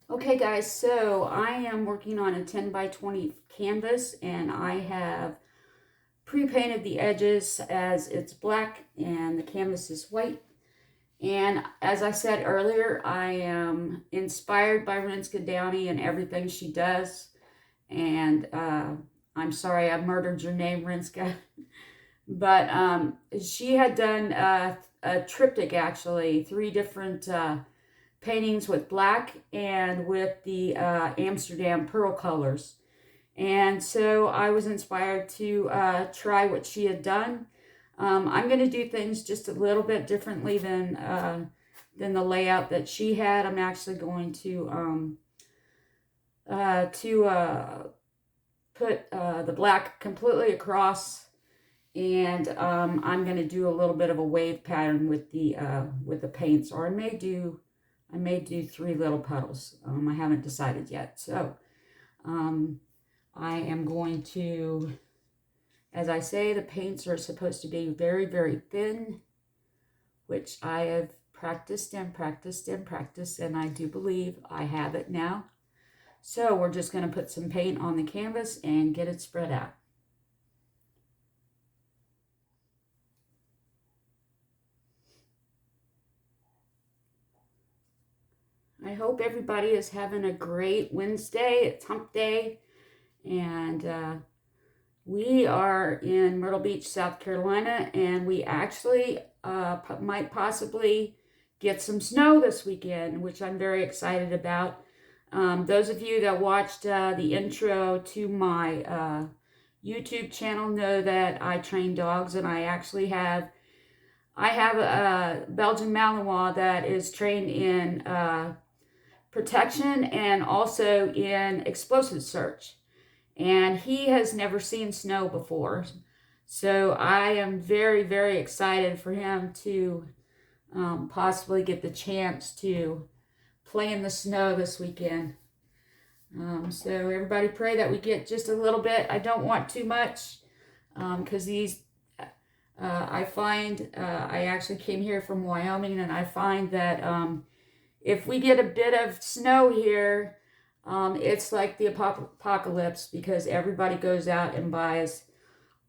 Okay guys, so I am working on a 10 by 20 canvas, and I have pre-painted the edges as it's black and the canvas is white. And as I said earlier, I am inspired by Rinska Downey and everything she does. And I'm sorry I murdered your name, Rinska. But she had done a triptych, actually, three different paintings with black and with the Amsterdam pearl colors. And so I was inspired to try what she had done. I'm going to do things just a little bit differently than the layout that she had. I'm actually going to put the black completely across, and I'm going to do a little bit of a wave pattern with the paints, or I may do three little puddles. I haven't decided yet. So um, I am going to, as I say, the paints are supposed to be very, very thin, which I have practiced and practiced and practiced, and I do believe I have it now. So we're just going to put some paint on the canvas and get it spread out. I hope everybody is having a great Wednesday. It's hump day, and we are in Myrtle Beach, South Carolina, and we actually might possibly get some snow this weekend, which I'm very excited about. Those of you that watched the intro to my YouTube channel know that I train dogs, and I actually have a Belgian Malinois that is trained in protection and also in explosive search. And he has never seen snow before. So I am very, very excited for him to possibly get the chance to play in the snow this weekend. So everybody pray that we get just a little bit. I don't want too much because I find, I actually came here from Wyoming, and I find that if we get a bit of snow here, it's like the apocalypse, because everybody goes out and buys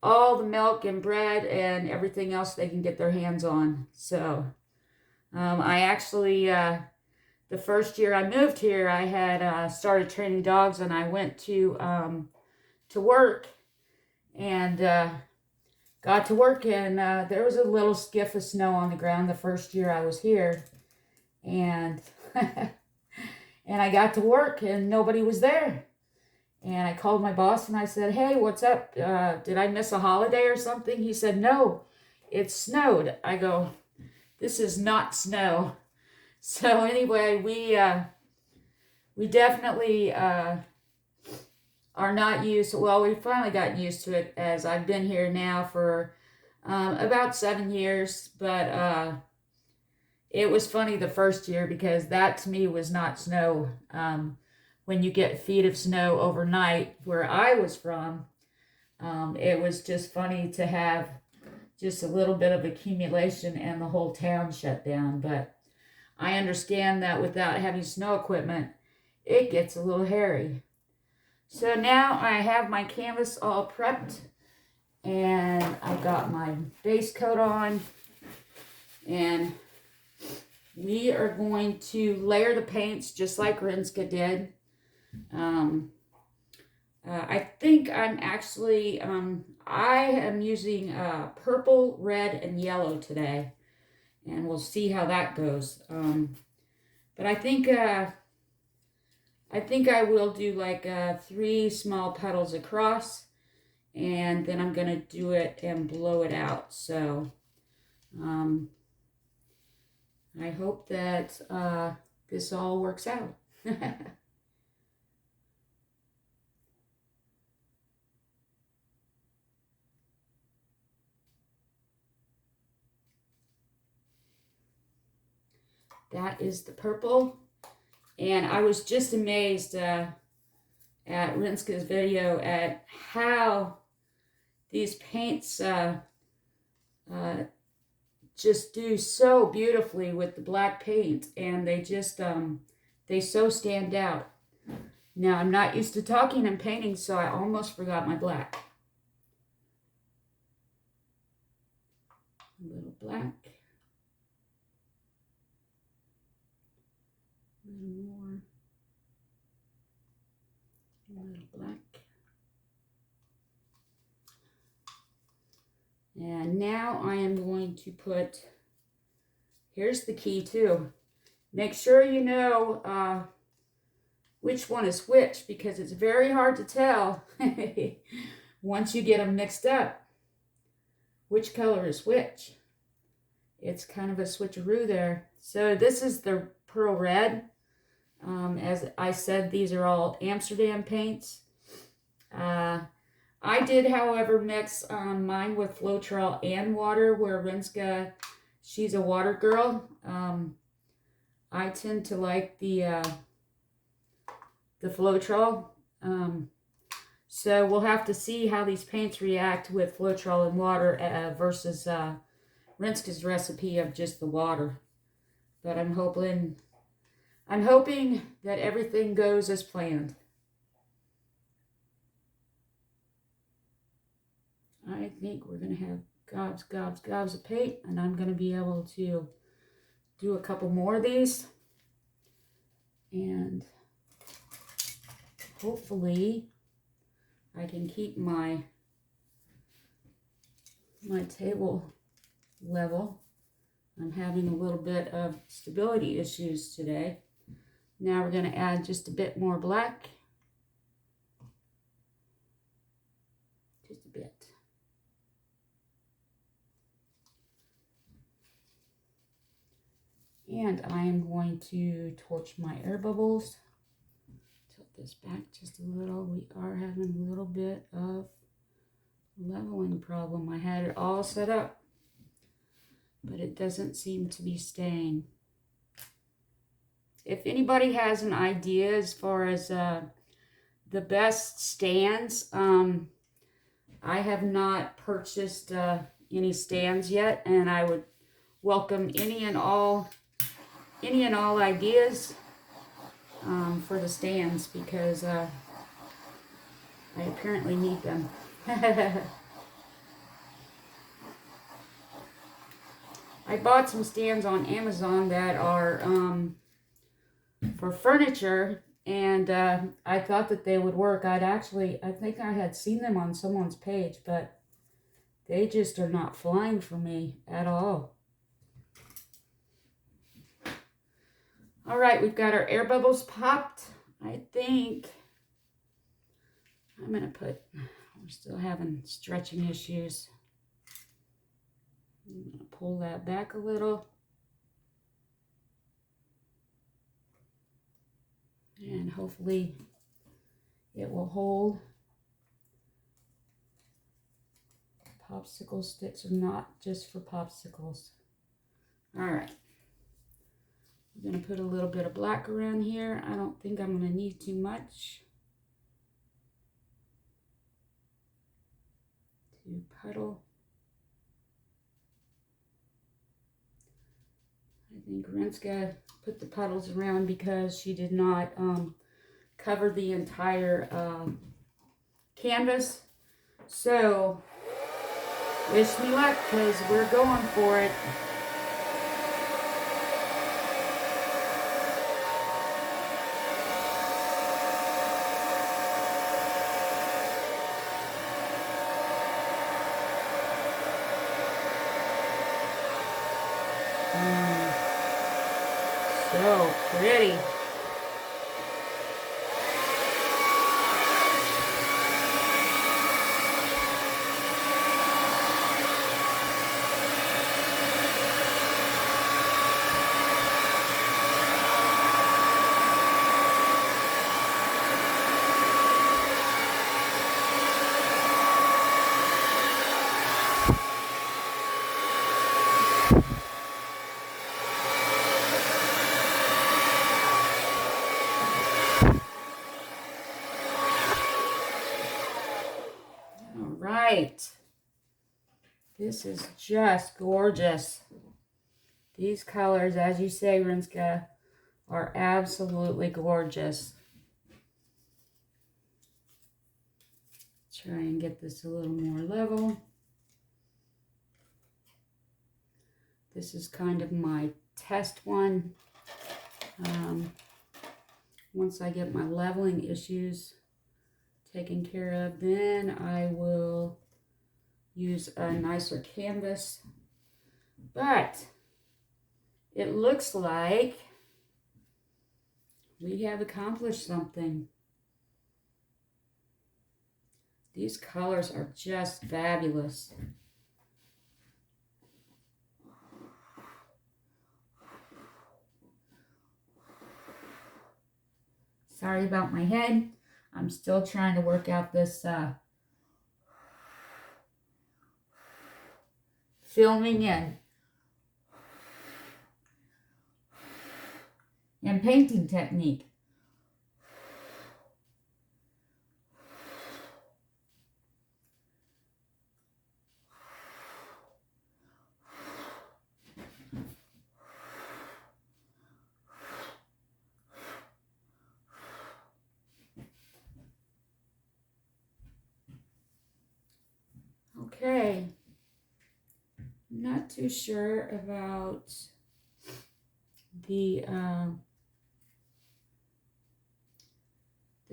all the milk and bread and everything else they can get their hands on. So I actually, the first year I moved here, I had started training dogs, and I went to work, and got to work, and there was a little skiff of snow on the ground the first year I was here, and and I got to work, and nobody was there. And I called my boss and I said, "Hey, what's up? Did I miss a holiday or something?" He said, "No, it snowed." I go, "This is not snow." So anyway, we definitely are not used to, well, we finally got used to it, as I've been here now for about 7 years. But it was funny the first year, because that to me was not snow. When you get feet of snow overnight where I was from, it was just funny to have just a little bit of accumulation and the whole town shut down. But I understand that without having snow equipment, it gets a little hairy. So now I have my canvas all prepped, and I've got my base coat on, and we are going to layer the paints just like Rinska did. Um, I think I'm actually, I am using purple, red, and yellow today, and we'll see how that goes. But I think I will do like three small petals across, and then I'm gonna do it and blow it out. So um, I hope that this all works out. That is the purple. And I was just amazed at Rinska's video at how these paints uh, just do so beautifully with the black paint. And they just, They so stand out. Now, I'm not used to talking and painting, so I almost forgot my black. A little black. A little more. A little black. And now I am going to put, here's the key too. Make sure you know which one is which, because it's very hard to tell once you get them mixed up which color is which. It's kind of a switcheroo there. So this is the Pearl Red. As I said, these are all Amsterdam paints. I did, however, mix mine with Floetrol and water, where Rinska, she's a water girl. I tend to like the Floetrol. So we'll have to see how these paints react with Floetrol and water versus Rinska's recipe of just the water. But I'm hoping that everything goes as planned. I think we're going to have gobs of paint, and I'm going to be able to do a couple more of these. And hopefully I can keep my table level. I'm having a little bit of stability issues today. Now we're going to add just a bit more black. Just a bit. And I am going to torch my air bubbles. Tilt this back just a little. We are having a little bit of leveling problem. I had it all set up, but it doesn't seem to be staying. If anybody has an idea as far as the best stands, I have not purchased any stands yet, and I would welcome any and all ideas for the stands, because I apparently need them. I bought some stands on Amazon that are for furniture, and I thought that they would work. I think I had seen them on someone's page, but they just are not flying for me at all. All right, we've got our air bubbles popped. I think I'm going to put, we're still having stretching issues. I'm going to pull that back a little. And hopefully it will hold. Popsicle sticks are not just for popsicles. All right. I'm going to put a little bit of black around here. I don't think I'm going to need too much. To puddle. I think Rinska put the puddles around because she did not cover the entire canvas. So, wish me luck, because we're going for it. So pretty. Right. This is just gorgeous. These colors, as you say, Rinska, are absolutely gorgeous. Try and get this a little more level. This is kind of my test one. Once I get my leveling issues taken care of, then I will use a nicer canvas. But it looks like we have accomplished something. These colors are just fabulous. Sorry about my head. I'm still trying to work out this filming and painting technique. Okay, not too sure about the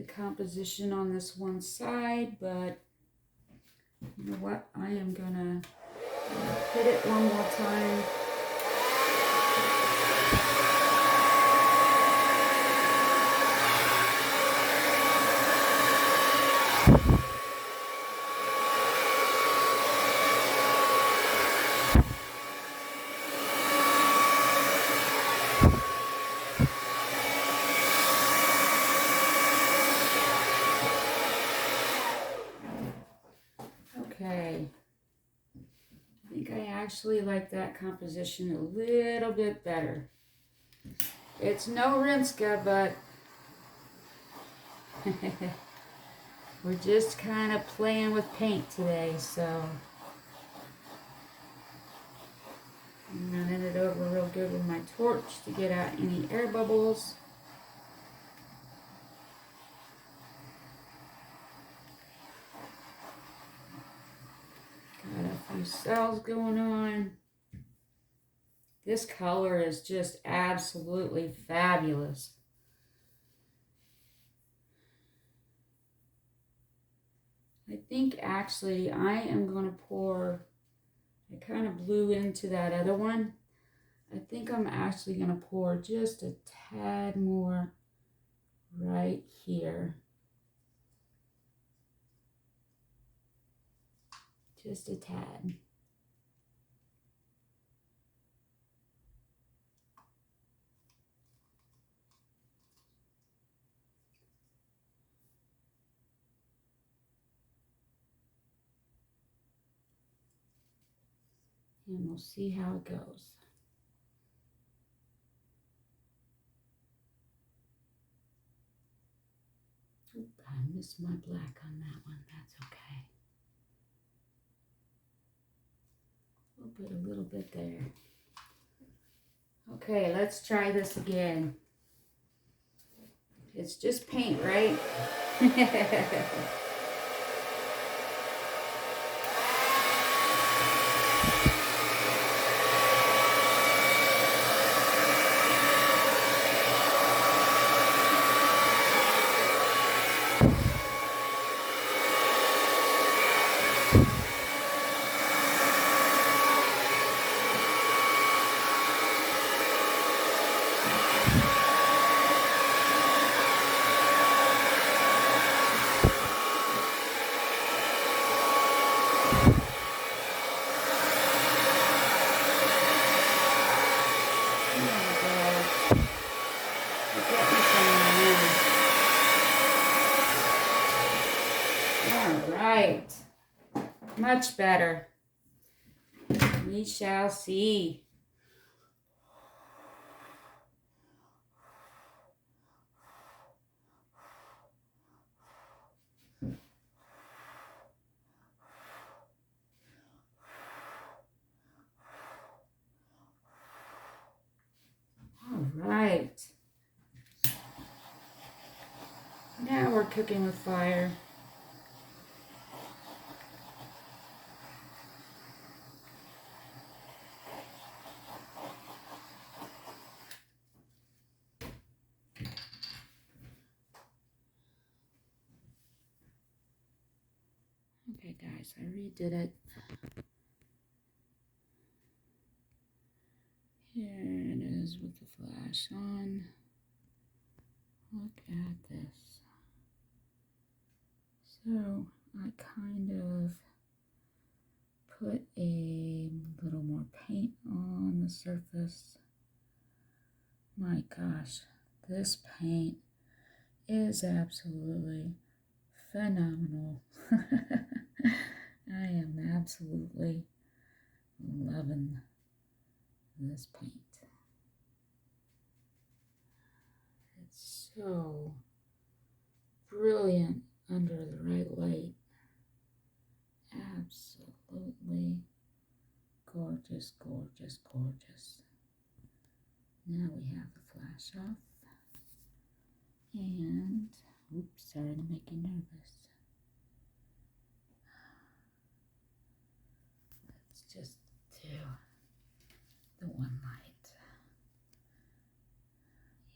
composition on this one side, but you know what? I am gonna hit it one more time. Okay, I think I actually like that composition a little bit better. It's no Rinska, but we're just kind of playing with paint today, so I'm running it over real good with my torch to get out any air bubbles. Got a few cells going on. This color is just absolutely fabulous. I think actually I am going to pour, I kind of blew into that other one. I think I'm actually going to pour just a tad more right here. Just a tad. And we'll see how it goes. Oop, I missed my black on that one. That's okay. We'll put a little bit there. Okay, let's try this again. It's just paint, right? Right. Much better. We shall see. All right. more cooking with fire. Okay guys, I redid it. Here it is with the flash on. Look at this. So I kind of put a little more paint on the surface. My gosh, this paint is absolutely phenomenal. I am absolutely loving this paint. It's so brilliant under the right light. Absolutely gorgeous, gorgeous, gorgeous. Now we have the flash off. And, oops, sorry to make you nervous. Let's just do the one light.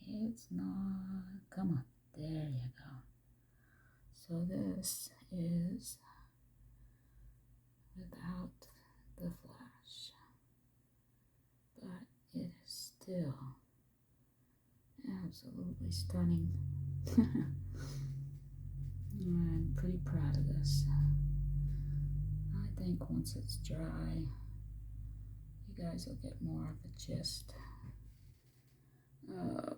It's not, come on, there you go. So this is without the flash, but it is still absolutely stunning. I'm pretty proud of this. I think once it's dry, you guys will get more of a gist of